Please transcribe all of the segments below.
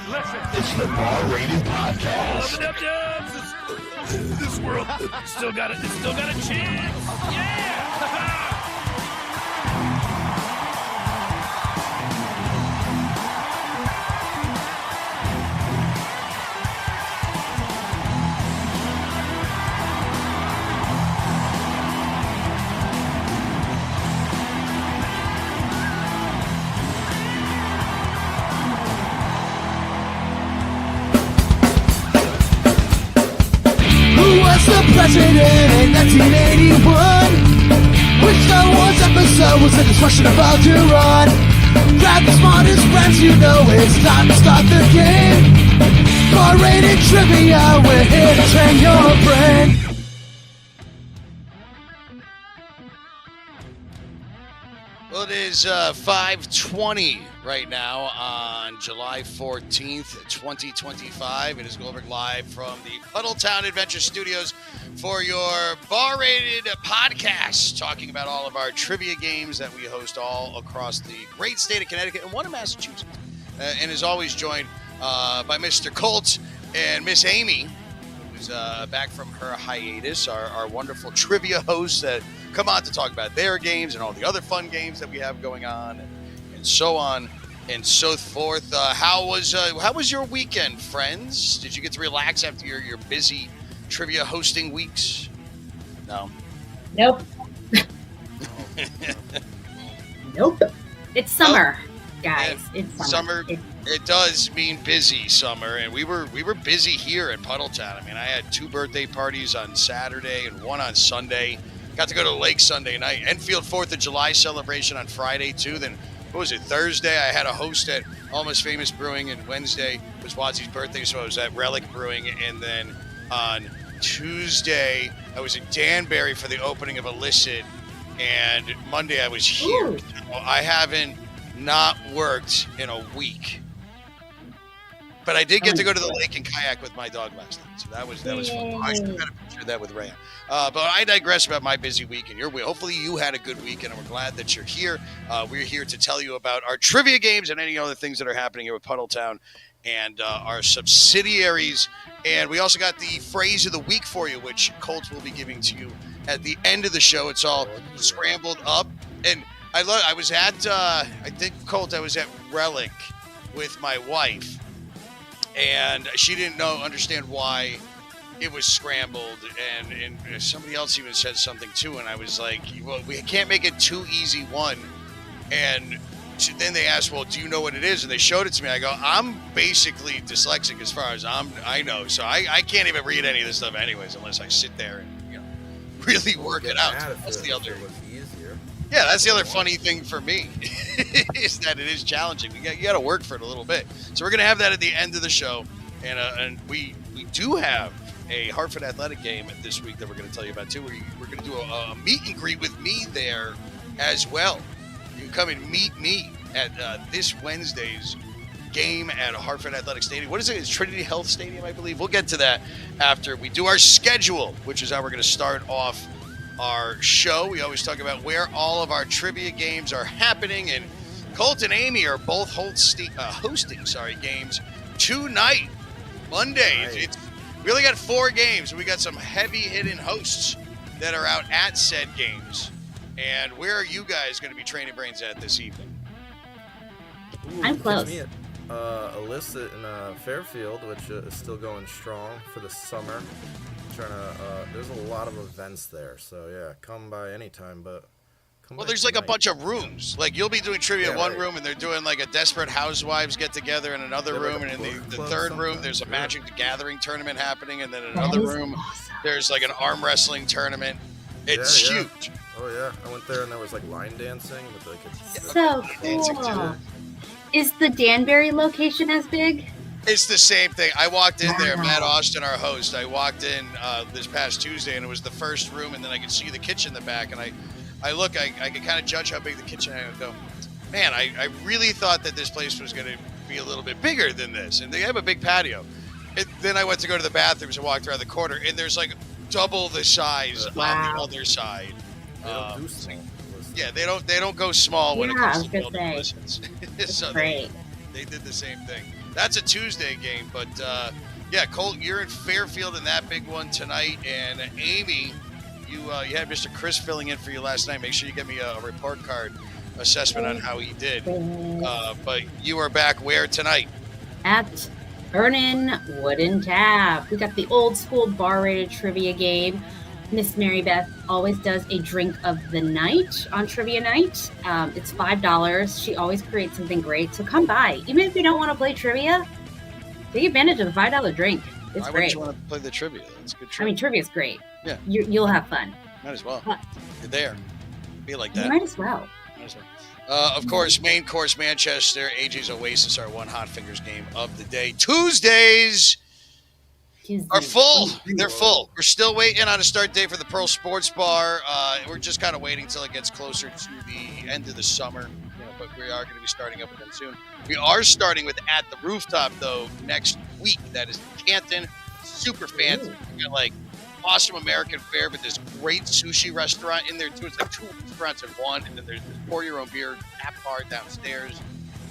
listen. It's the Bar Rated Podcast. This world still got a chance. Yeah. The president in 1981. Which Star Wars episode was the destruction about to run? Grab the smartest friends, you know it's time to start the game. R-rated trivia, we're here to train your brain. Well, it is 5:20 right now on July 14th, 2025. It is Goldberg live from the PUDDLETOWN Adventure Studios for your bar-rated podcast, talking about all of our trivia games that we host all across the great state of Connecticut and one in Massachusetts. And is always joined by Mr. Colt and Miss Amy, who's back from her hiatus, our wonderful trivia hosts that come on to talk about their games and all the other fun games that we have going on, and so on and so forth. How was your weekend, friends? Did you get to relax after your busy trivia hosting weeks? No. Nope. Nope. It's summer, guys. Yeah, it's summer. It does mean busy summer, and we were busy here at Puddletown. I mean, I had 2 birthday parties on Saturday and 1 on Sunday. Got to go to the lake Sunday night. Enfield 4th of July celebration on Friday, too. Then, what was it, Thursday? I had a host at Almost Famous Brewing, and Wednesday was Wadsey's birthday, so I was at Relic Brewing. And then on Tuesday, I was in Danbury for the opening of Illicit, and Monday I was here. Ooh. Well, I haven't not worked in a week. But I did get to go to the lake and kayak with my dog last night, so that was fun. I still got a picture of that with Raya. But I digress about my busy week and your week. Hopefully you had a good weekend, and we're glad that you're here. We're here to tell you about our trivia games and any other things that are happening here with Puddletown and our subsidiaries. And we also got the phrase of the week for you, which Colt will be giving to you at the end of the show. It's all scrambled up. And I was at, I think, Colt, I was at Relic with my wife. And she didn't understand why it was scrambled, and somebody else even said something too, and I was like, well, we can't make it too easy one. And then they asked, well, do you know what it is? And they showed it to me. I go, I'm basically dyslexic as far as I know, so I can't even read any of this stuff anyways unless I sit there and really work it out. That's the other. Yeah, that's the other funny thing for me is that it is challenging. You got to work for it a little bit. So we're going to have that at the end of the show. And we do have a Hartford athletic game this week that we're going to tell you about, too. We're going to do a meet and greet with me there as well. You can come and meet me at this Wednesday's game at Hartford Athletic Stadium. What is it? It's Trinity Health Stadium, I believe. We'll get to that after we do our schedule, which is how we're going to start off our show. We always talk about where all of our trivia games are happening, and Colt and Amy are both hosting games tonight, Monday. Nice. We only got 4 games. We got some heavy hitting hosts that are out at said games. And where are you guys going to be training brains at this evening? I'm close. Me at Illicit in Fairfield, which is still going strong for the summer. There's a lot of events there, so yeah, come by anytime. But well, there's like a bunch of rooms. Like you'll be doing trivia in one room, and they're doing like a Desperate Housewives get together in another room, and in the third room there's a Magic the Gathering tournament happening, and then in another room there's like an arm wrestling tournament. It's huge. Oh yeah, I went there and there was like line dancing with like so cool. Is the Danbury location as big? It's the same thing. I walked in there, Matt Austin, our host. I walked in this past Tuesday, and it was the first room, and then I could see the kitchen in the back, and I could kind of judge how big the kitchen is. I go, man, I really thought that this place was going to be a little bit bigger than this, and they have a big patio. Then I went to go to the bathrooms and walked around the corner, and there's like double the size on the other side. Yeah, they don't go small when it comes to building listens. So great. They did the same thing. That's a Tuesday game, but yeah, Colt, you're in Fairfield in that big one tonight, and Amy, you had Mr. Chris filling in for you last night. Make sure you get me a report card assessment on how he did. But you are back where tonight? At Burnin' Wooden Tap. We got the old school bar-rated trivia game. Miss Mary Beth always does a drink of the night on trivia night. It's $5. She always creates something great. So come by. Even if you don't want to play trivia, take advantage of the $5 drink. It's Why great. wouldn't you want to play the trivia? It's good I trivia. mean, trivia's great. Yeah. You'll have fun. Might as well. But You're there. Be like you that. might as well. Might as well. Of course, main course Manchester, AJ's Oasis, our one Hot Fingers game of the day. Tuesdays are full. They're full. We're still waiting on a start date for the Pearl Sports Bar. We're just kind of waiting until it gets closer to the end of the summer. But we are going to be starting up with them soon. We are starting with At the Rooftop, though, next week. That is Canton. Super fancy. We got like awesome American fare, but this great sushi restaurant in there too. It's like 2 restaurants in one, and then there's this pour your own beer tap bar downstairs,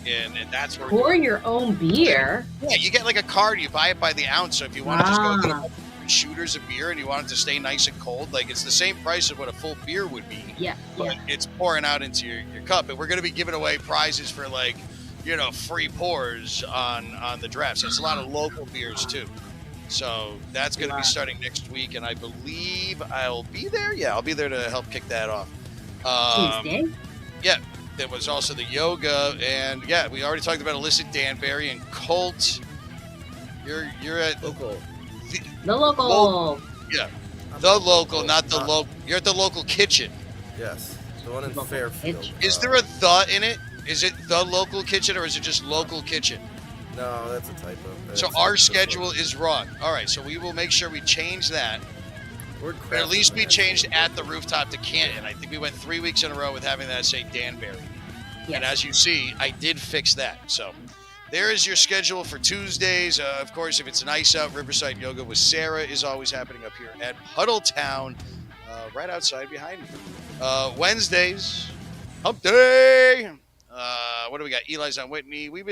and that's where Pour your own beer. Yeah, you get like a card, you buy it by the ounce. So if you want to just go get a couple shooters of beer and you want it to stay nice and cold, like it's the same price of what a full beer would be. Yeah. But it's pouring out into your cup, and we're going to be giving away prizes for like, free pours on the draft. So it's a lot of local beers too. So that's going to be starting next week, and I believe I'll be there. Yeah, I'll be there to help kick that off. Tuesday? Yeah, there was also the yoga, and yeah, we already talked about Illicit Danbury and Colt. You're at Local. The local. Yeah, the local, not the local. You're at the local kitchen. Yes, the one in Local Fairfield. kitchen. Is there a the in it? Is it the local kitchen, or is it just local kitchen? No, that's a typo. So It's our just schedule local. is wrong. All right, so we will make sure we change that. We're But at least we crafting that. changed At the Rooftop to Canton. I think we went 3 weeks in a row with having that say Danbury. Yes. And as you see, I did fix that. So there is your schedule for Tuesdays. Of course, if it's nice out, Riverside Yoga with Sarah is always happening up here at PUDDLETOwn, right outside behind me. Wednesdays, Hump Day. What do we got? Eli's on Whitney. We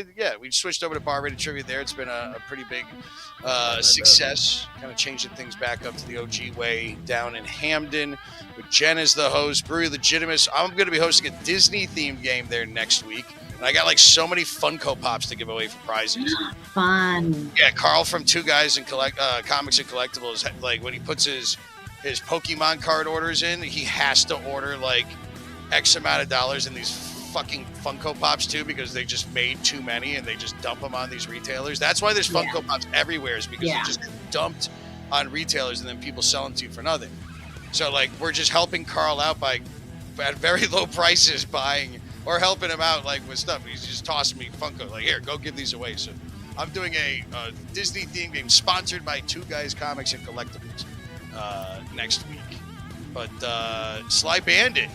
switched over to bar rated trivia there. It's been a pretty big success. Kind of changing things back up to the OG way down in Hamden. With Jen as the host, Brewery Legitimus. I'm going to be hosting a Disney themed game there next week. And I got like so many Funko Pops to give away for prizes. Fun. Yeah, Carl from Two Guys in Comics and Collectibles, like when he puts his Pokemon card orders in, he has to order like X amount of dollars in these fucking Funko Pops too, because they just made too many and they just dump them on these retailers. That's why there's Funko Pops everywhere, is because they're just dumped on retailers and then people sell them to you for nothing. So like we're just helping Carl out by at very low prices buying or helping him out like with stuff. He's just tossing me Funko, like, here, go give these away. So I'm doing a Disney themed game sponsored by Two Guys Comics and Collectibles next week. But Sly Bandit,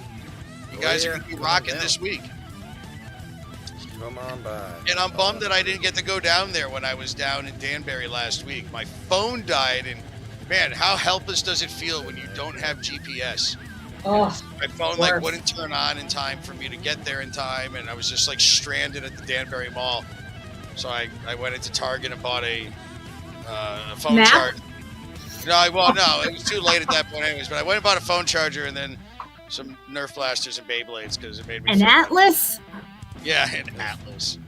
you guys are going to be rocking this week. Come on by. And I'm bummed that I didn't get to go down there when I was down in Danbury last week. My phone died, and man, how helpless does it feel when you don't have GPS? Oh, My phone like wouldn't turn on in time for me to get there in time, and I was just like stranded at the Danbury Mall. So I went into Target and bought a phone charger. No, it was too late at that point anyways, but I went and bought a phone charger and then some Nerf blasters and Beyblades because it made me an Atlas? Yeah, an Atlas.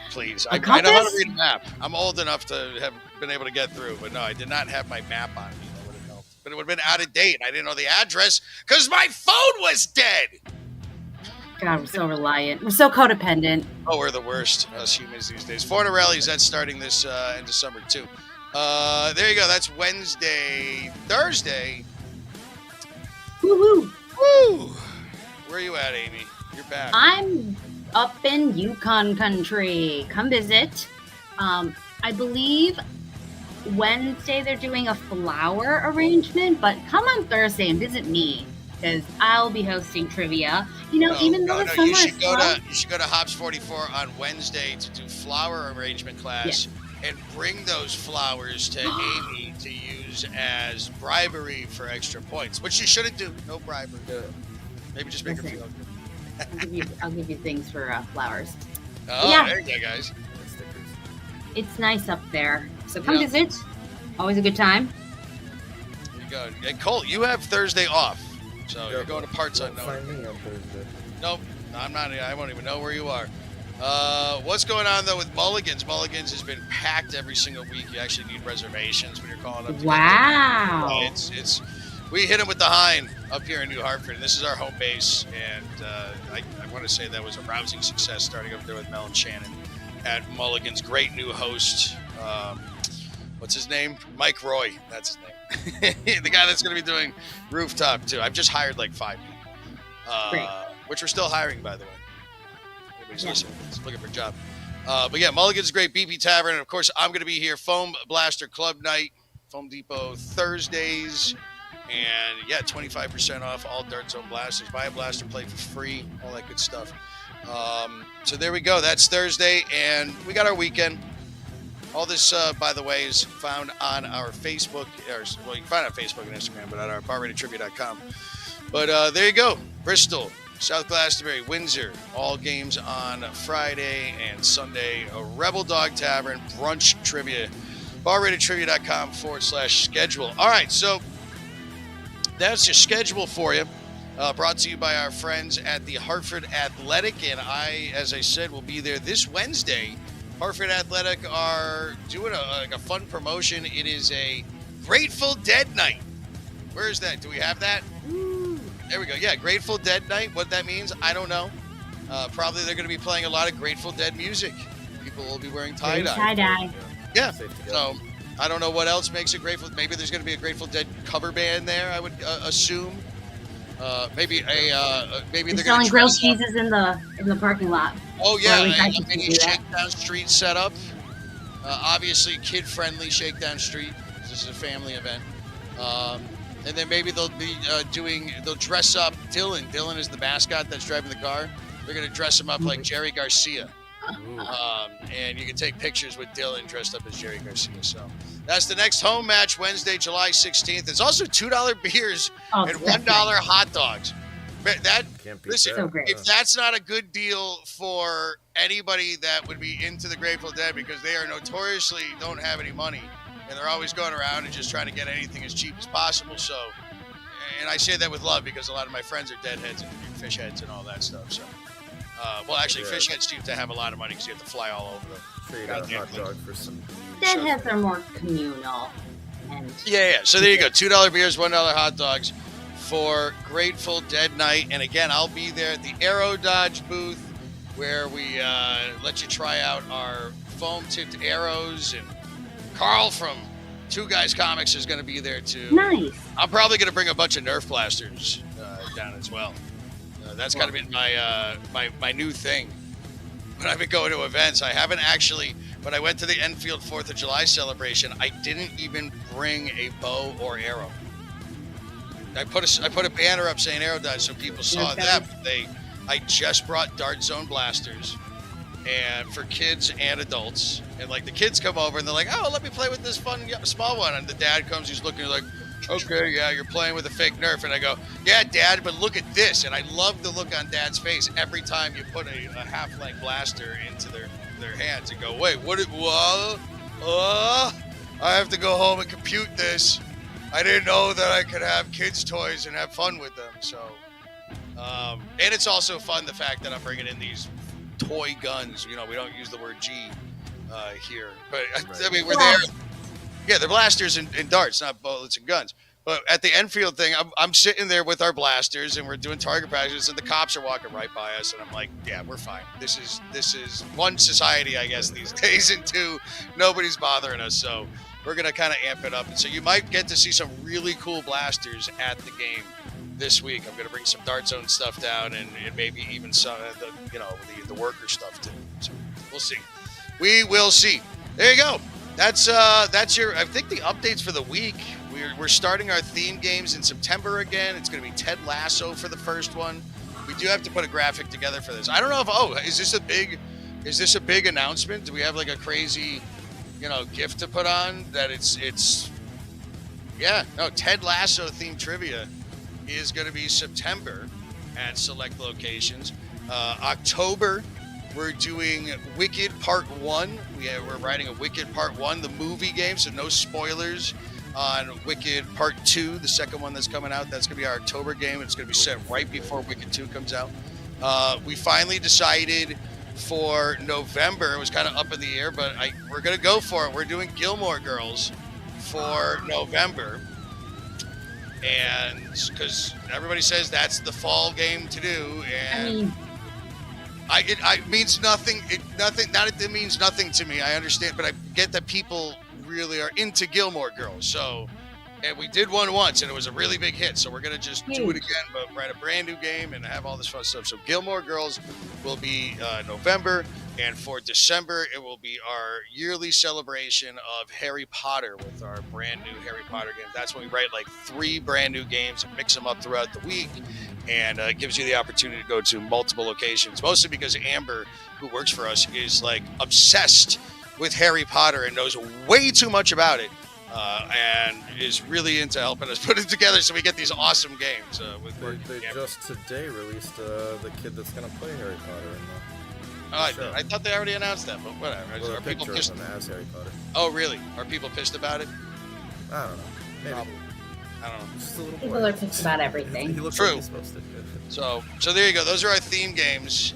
Please. I know compass? how to read a map. I'm old enough to have been able to get through, but no, I did not have my map on me. That would have helped. But it would have been out of date. I didn't know the address because my phone was dead. God, we're so reliant. We're so codependent. Oh, we're the worst, us humans these days. Fornarelli's, that's starting this into summer too. There you go. That's Wednesday. Thursday. Woohoo! Woo! Where are you at, Amy? You're back. I'm up in Yukon country. Come visit. I believe Wednesday they're doing a flower arrangement, but come on Thursday and visit me because I'll be hosting trivia. Even though the summer you should is go fun. you should go to Hops 44 on Wednesday to do flower arrangement class and bring those flowers to Amy to use as bribery for extra points, which you shouldn't do. No bribery. Maybe just make her feel good. I'll give you things for flowers. Oh, Yeah. there you go, guys. It's nice up there. So come Yeah. visit. Always a good time. There you go. And Colt, you have Thursday off, so Yeah, you're going to parts don't unknown. find me on Thursday. Nope, I'm not. I won't even know where you are. What's going on though with Mulligans? Mulligans has been packed every single week. You actually need reservations when you're calling up. To Wow. get there. It's. We hit him with the hind up here in New Hartford, and this is our home base. And I want to say that was a rousing success starting up there with Mel and Shannon at Mulligan's. Great new host. What's his name? Mike Roy. That's his name. The guy that's going to be doing rooftop too. I've just hired like 5 people, Great. which we're still hiring, by the way. Everybody's Yeah. listening. It's looking for a job. But yeah, Mulligan's great. BP Tavern, and of course, I'm going to be here. Foam Blaster Club Night, Foam Depot Thursdays. And yeah, 25% off all Dart Zone blasters. Buy a blaster, play for free, all that good stuff. So there we go. That's Thursday, and we got our weekend. All this, by the way, is found on our Facebook. Well, you can find it on Facebook and Instagram, but on our barratedtrivia.com. But there you go. Bristol, South Glastonbury, Windsor, all games on Friday and Sunday. A Rebel Dog Tavern, brunch trivia. barratedtrivia.com/schedule. All right, so that's your schedule for you. Brought to you by our friends at the Hartford Athletic. And I, as I said, will be there this Wednesday. Hartford Athletic are doing a fun promotion. It is a Grateful Dead night. Where is that? Do we have that? There we go. Yeah, Grateful Dead night. What that means, I don't know. Probably they're going to be playing a lot of Grateful Dead music. People will be wearing tie-dye. Tie-dye. Yeah. Safe to go. So I don't know what else makes it Grateful. Maybe there's going to be a Grateful Dead cover band there, I would assume. Maybe They're they're selling going grilled to cheeses in the parking lot. Oh yeah, Or at least I a should mini do that. Shakedown Street setup. Obviously, kid-friendly Shakedown Street. This is a family event. And then maybe they'll be they'll dress up Dylan. Dylan is the mascot that's driving the car. They're going to dress him up like Jerry Garcia. Ooh. And you can take pictures with Dylan dressed up as Jerry Garcia. So that's the next home match, Wednesday, July 16th. There's also $2 beers Oh, and that's $1 hot dogs. But that, Can't beat listen, that. So great. if that's not a good deal for anybody that would be into the Grateful Dead, because they are notoriously don't have any money, and they're always going around and just trying to get anything as cheap as possible. So, and I say that with love because a lot of my friends are deadheads and fish heads and all that stuff. So, well, actually, Yeah. fish heads seem to have a lot of money because you have to fly all over them. Trade out a hot dog for some. Deadheads are more communal. And Yeah. So there you go. $2 beers, $1 hot dogs for Grateful Dead night. And again, I'll be there at the Aero Dodge booth where we let you try out our foam-tipped arrows. And Carl from Two Guys Comics is going to be there too. nice. I'm probably going to bring a bunch of Nerf blasters down as well. That's kind of been my new thing. When I've been going to events, I haven't actually. When I went to the Enfield 4th of July celebration, I didn't even bring a bow or arrow. I put a banner up saying Aero Dodge so people saw Okay. that. But I just brought Dart Zone blasters, and for kids and adults. And like the kids come over and they're like, "Oh, let me play with this fun small one." And the dad comes, he's looking like, "Okay, yeah, you're playing with a fake Nerf." And I go, "Yeah, Dad, but look at this." And I love the look on Dad's face every time you put a half-length blaster into their hands and go, "Wait, what? I have to go home and compute this. I didn't know that I could have kids' toys and have fun with them." So, and it's also fun the fact that I'm bringing in these toy guns. You know, we don't use the word G here, but I mean, we're there. Yeah, they're blasters and darts, not bullets and guns. But at the Enfield thing, I'm sitting there with our blasters and we're doing target practice, and the cops are walking right by us, and I'm like, "Yeah, we're fine. This is one, society, I guess, these days, and two, nobody's bothering us." So we're gonna kind of amp it up, and so you might get to see some really cool blasters at the game this week. I'm gonna bring some Dart Zone stuff down, and maybe even some of the worker stuff too. So we'll see. We will see. There you go. That's your. I think the updates for the week. We're starting our theme games in September again. It's going to be Ted Lasso for the first one. We do have to put a graphic together for this. I don't know if is this a big announcement? Do we have like a crazy, gift to put on that it's Ted Lasso themed trivia is going to be September at select locations. October We're doing Wicked Part 1. We're writing a Wicked Part 1, the movie game, so no spoilers on Wicked Part 2, the second one that's coming out. That's going to be our October game. It's going to be set right before Wicked 2 comes out. We finally decided for November. It was kind of up in the air, but we're going to go for it. We're doing Gilmore Girls for November. And because everybody says that's the fall game to do. And it means nothing. It means nothing to me. I understand, but I get that people really are into Gilmore Girls. So, and we did one once, and it was a really big hit. So we're gonna just do it again, but write a brand new game and have all this fun stuff. So Gilmore Girls will be November, and for December it will be our yearly celebration of Harry Potter with our brand new Harry Potter games. That's when we write like 3 brand new games and mix them up throughout the week. And it gives you the opportunity to go to multiple locations, mostly because Amber, who works for us, is like obsessed with Harry Potter and knows way too much about it, and is really into helping us put it together so we get these awesome games. They just today released the kid that's going to play Harry Potter in the show. I thought they already announced that, but whatever. Well, Are people pissed? Of him as Harry Potter. Oh, really? Are people pissed about it? I don't know. Maybe. Probably. I don't know. Just a little People are pissed about everything. He looks True. like he's supposed to. So there you go. Those are our theme games.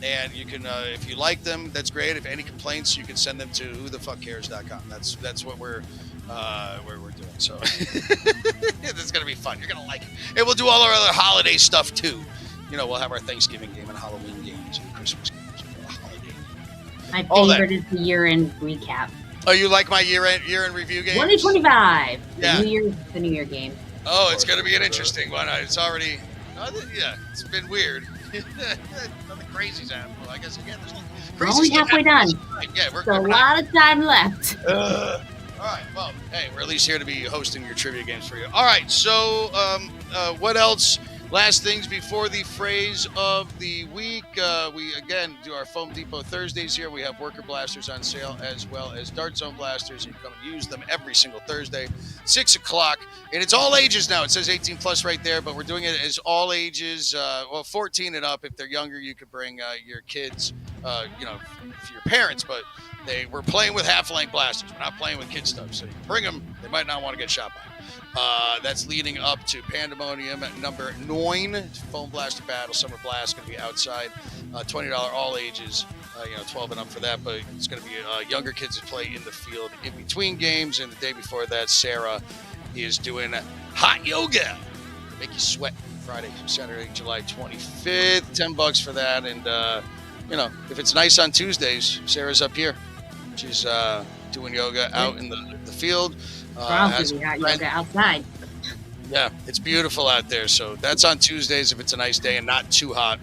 And you can, if you like them, that's great. If any complaints, you can send them to whothefuckcares.com. That's what we're doing. So it's gonna be fun. You're gonna like it. And we'll do all our other holiday stuff too. You know, we'll have our Thanksgiving game and Halloween games and Christmas games and holiday. My favorite is the year-end recap. Oh, you like my year-end review game? 2025. Yeah. The New Year game. Oh, it's gonna be an interesting one. It's already. Yeah, it's been weird. Nothing crazy's happened. Well, I guess again, there's nothing We're crazy only stuff halfway happening. done. Yeah, So a lot of time left. All right. Well, hey, we're at least here to be hosting your trivia games for you. All right. So, what else? Last things before the phrase of the week. We again do our Foam Depot Thursdays here. We have Worker Blasters on sale as well as Dart Zone Blasters. You can come and use them every single Thursday, 6 o'clock, and it's all ages now. It says 18 plus right there, but we're doing it as all ages. 14 and up. If they're younger, you could bring your kids. For your parents, but we're playing with half-length blasters. We're not playing with kid stuff, so you can bring them. They might not want to get shot by. That's leading up to Pandemonium at number 9. Foam Blaster Battle, Summer Blast, going to be outside. $20 all ages, 12 and up for that. But it's going to be younger kids that play in the field in between games. And the day before that, Sarah is doing hot yoga to make you sweat. Friday, Saturday, July 25th. $10 for that. And, if it's nice on Tuesdays, Sarah's up here. She's doing yoga out in the field. Yoga outside. Yeah, it's beautiful out there. So that's on Tuesdays if it's a nice day and not too hot.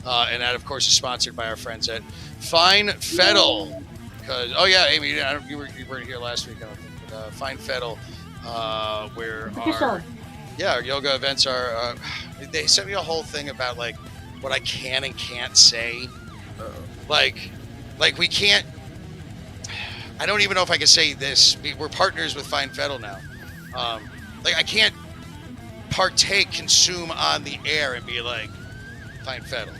And that, of course, is sponsored by our friends at Fine Fettle. Because, Amy, you weren't here last week, I don't think. But Fine Fettle, where our yoga events are. They sent me a whole thing about like what I can and can't say. Like we can't. I don't even know if I can say this. We're partners with Fine Fettle now. I can't consume on the air and be like Fine Fettle,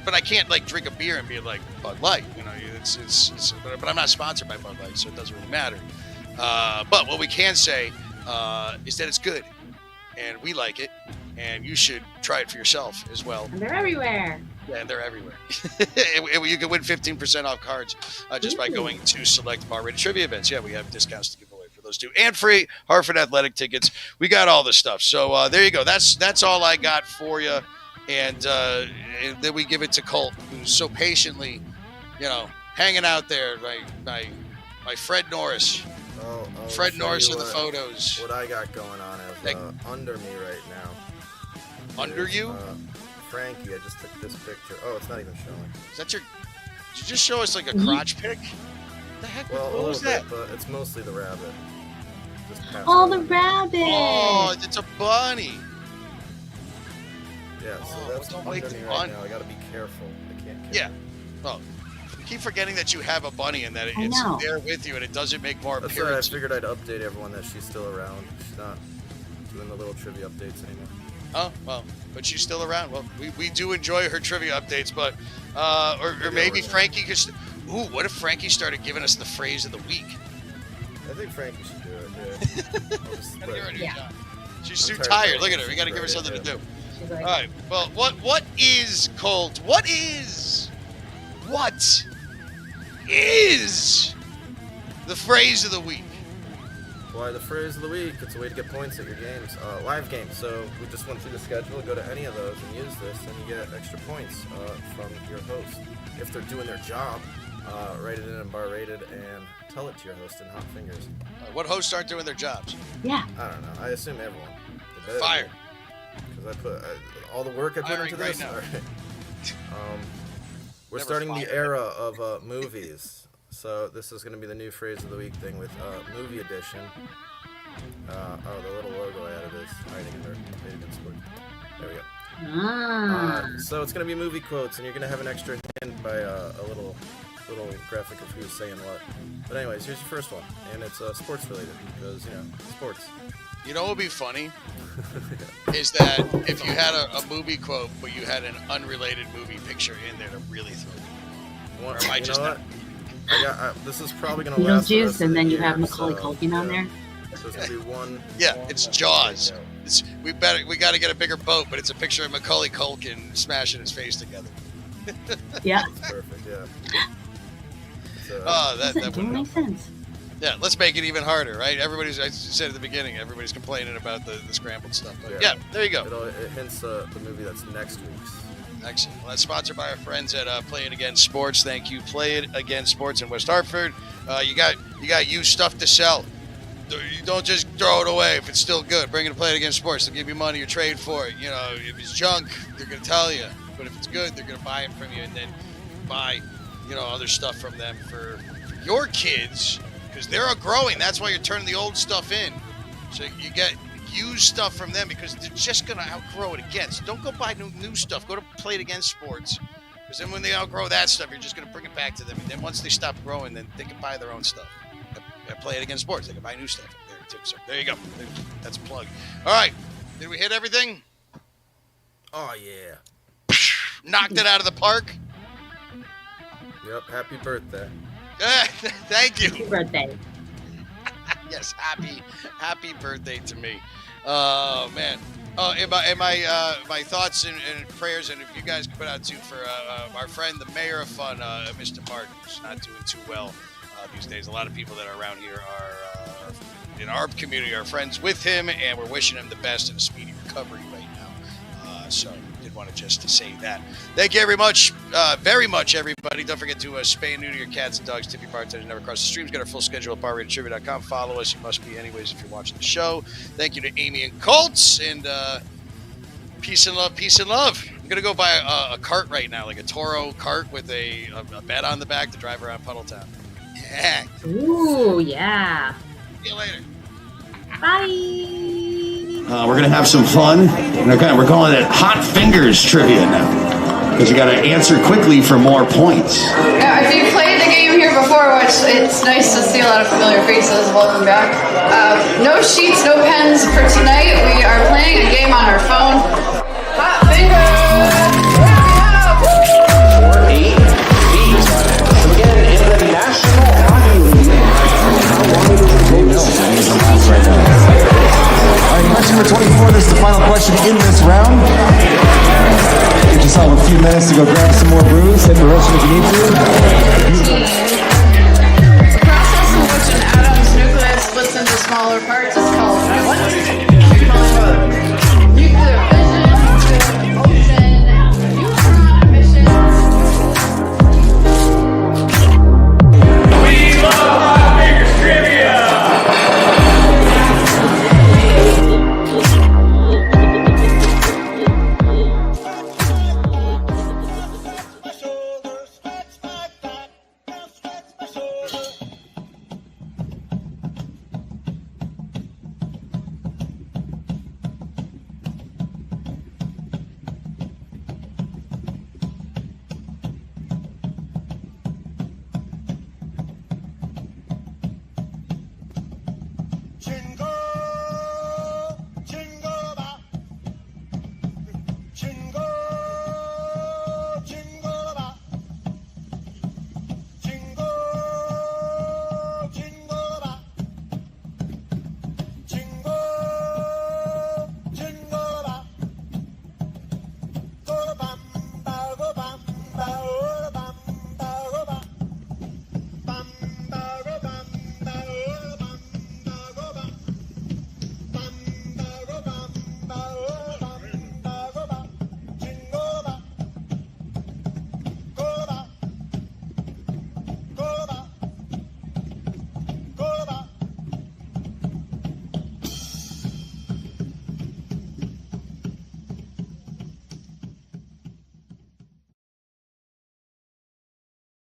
but I can't like drink a beer and be like Bud Light, but I'm not sponsored by Bud Light, so it doesn't really matter. But what we can say is that it's good and we like it and you should try it for yourself as well. And they're everywhere. Yeah, and they're everywhere. You can win 15% off cards just by going to select bar-rated trivia events. Yeah, we have discounts to give away for those two. And free Hartford Athletic tickets. We got all this stuff. So there you go. That's all I got for you. And then we give it to Colt, who's so patiently, hanging out there. My Fred Norris. Fred Norris of the photos. What I got going on is under me right now. Under you? Frankie, I just took this picture. Oh, it's not even showing. Is that did you just show us like a crotch pic? What the heck? Well, what was that? But it's mostly the rabbit. The rabbit! Oh, it's a bunny. Yeah, so that's don't under wake me the right bunny. now. I gotta be careful. I can't. Yeah. Well, you keep forgetting that you have a bunny and that it's there with you and it doesn't make more That's why I appearances. figured I'd update everyone that she's still around. She's not doing the little trivia updates anymore. Oh, well, but she's still around. Well, we do enjoy her trivia updates, but Or maybe Frankie could. Ooh, what if Frankie started giving us the phrase of the week? I think Frankie should do it. Yeah. Yeah. She's too tired. Look at her. We got to give her something to do. She's like, All right. Well, what is Colt? What is the phrase of the week? Why, the phrase of the week, it's a way to get points at your games, live games. So we just went through the schedule, go to any of those and use this, and you get extra points from your host. If they're doing their job, write it in bar rated and tell it to your host in hot fingers. What hosts aren't doing their jobs? yeah. I don't know. I assume everyone. Fire. Because I put all the work I put Firing into right this. now. All right. We're Never starting fired. the era of movies. So this is going to be the new phrase of the week thing with movie edition. The little logo I added is hiding in there. There we go. So it's going to be movie quotes, and you're going to have an extra hint by a little graphic of who's saying what. But anyways, here's your first one, and it's sports related because sports. You know what would be funny is that if you had a movie quote, but you had an unrelated movie picture in there to really throw you. Or am I You just know not? what? This is probably going to last. Beetlejuice, and then you have Macaulay Culkin on there. So it's going to be one. Yeah, it's Jaws. We got to get a bigger boat, but it's a picture of Macaulay Culkin smashing his face together. Yeah. That's perfect. Yeah. So, That Doesn't would make sense. Yeah, let's make it even harder, right? I said at the beginning, everybody's complaining about the scrambled stuff. But yeah, there you go. It hints the movie that's next week's. Excellent. Well, that's sponsored by our friends at Play It Again Sports. Thank you, Play It Again Sports in West Hartford. You got used stuff to sell. You don't just throw it away if it's still good. Bring it to Play It Again Sports. They'll give you money or trade for it. If it's junk, they're going to tell you. But if it's good, they're going to buy it from you and then buy, other stuff from them for your kids because they're growing. That's why you're turning the old stuff in. So you get used stuff from them because they're just going to outgrow it again. So don't go buy new stuff. Go to Play It Again Sports. Because then when they outgrow that stuff, you're just going to bring it back to them. And then once they stop growing, then they can buy their own stuff. Play It Again Sports. They can buy new stuff there too. So there you go. That's a plug. All right. Did we hit everything? Oh, yeah. Knocked it out of the park? Yep. Happy birthday. Thank you. Happy birthday. Yes, happy birthday to me. Oh man. Oh, and my thoughts and prayers, and if you guys could put out too for our friend, the mayor of fun, Mr. Martin, who's not doing too well these days. A lot of people that are around here are in our community are friends with him, and we're wishing him the best and a speedy recovery right now. So did want to just say that. Thank you very much, everybody. Don't forget to spay and neuter your cats and dogs. Tip your bartenders never cross the streams. Get our full schedule at barratedtrivia.com. Follow us. You must be anyways if you're watching the show. Thank you to Amy and Colts, and peace and love. I'm gonna go buy a cart right now, like a Toro cart with a bed on the back to drive around Puddletown. Yeah. Ooh, yeah. See you later. Bye. We're going to have some fun. We're calling it Hot Fingers Trivia now. Because you got to answer quickly for more points. Now, if you've played the game here before, which it's nice to see a lot of familiar faces, welcome back. No sheets, no pens for tonight. We are playing a game on our phone. Hot Fingers! Question number 24, this is the final question in this round. Give yourself a few minutes to go grab some more brews, hit the roast if you need to. The process in which an atom's nucleus splits into smaller parts is